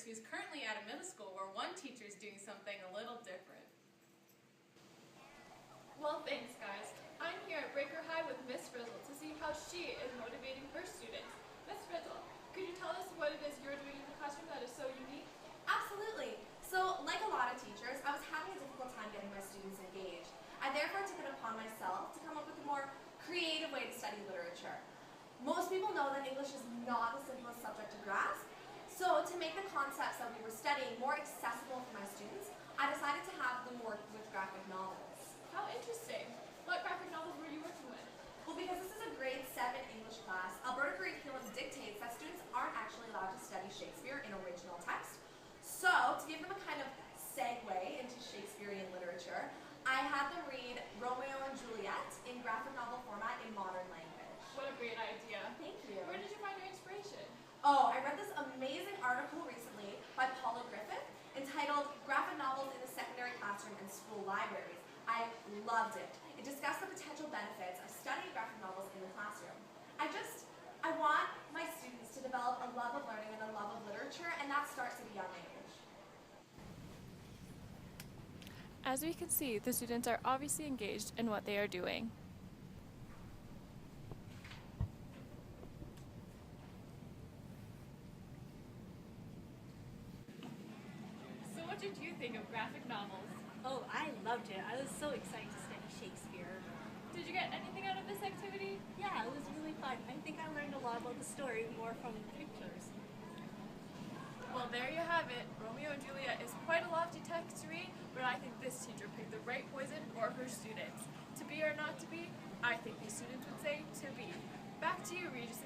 who's currently at a middle school where one teacher is doing something a little different. Well, thanks guys. I'm here at Breaker High with Miss Frizzle to see how she is motivating her students. Miss Frizzle, could you tell us what it is you're doing in the classroom that is so unique? Absolutely. So, like a lot of teachers, I was having a difficult time getting my students engaged. I therefore took it upon myself to come up with a more creative way to study literature. Most people know that English is not the simplest subject to grasp, so to make the concepts that we were studying more accessible for my students, I decided to have them work with graphic novels. How interesting. What graphic novels were you working with? Well, because this is a grade 7 English class, Alberta curriculum dictates that students aren't actually allowed to study Shakespeare in original text. So, to give them a kind of segue into Shakespearean literature, I had them read Romeo and Juliet in graphic novel format in modern language. What a great idea. Thank you. Where did you find your inspiration? Oh, I read this amazing article recently by Paula Griffith entitled Graphic Novels in the Secondary Classroom and School Libraries. I loved it. It discussed the potential benefits of studying graphic novels in the classroom. I want my students to develop a love of learning and a love of literature, and that starts at a young age. As we can see, the students are obviously engaged in what they are doing. So what did you think of graphic novels? Oh, I loved it. I was so excited to study Shakespeare. Did you get anything out of this activity? Yeah, it was really fun. I think I learned a lot about the story more from the pictures. Well, there you have it. Romeo and Juliet is quite a lofty text to read, but I think this teacher picked the right poison for her students. To be or not to be, I think these students would say to be. Back to you, Regis.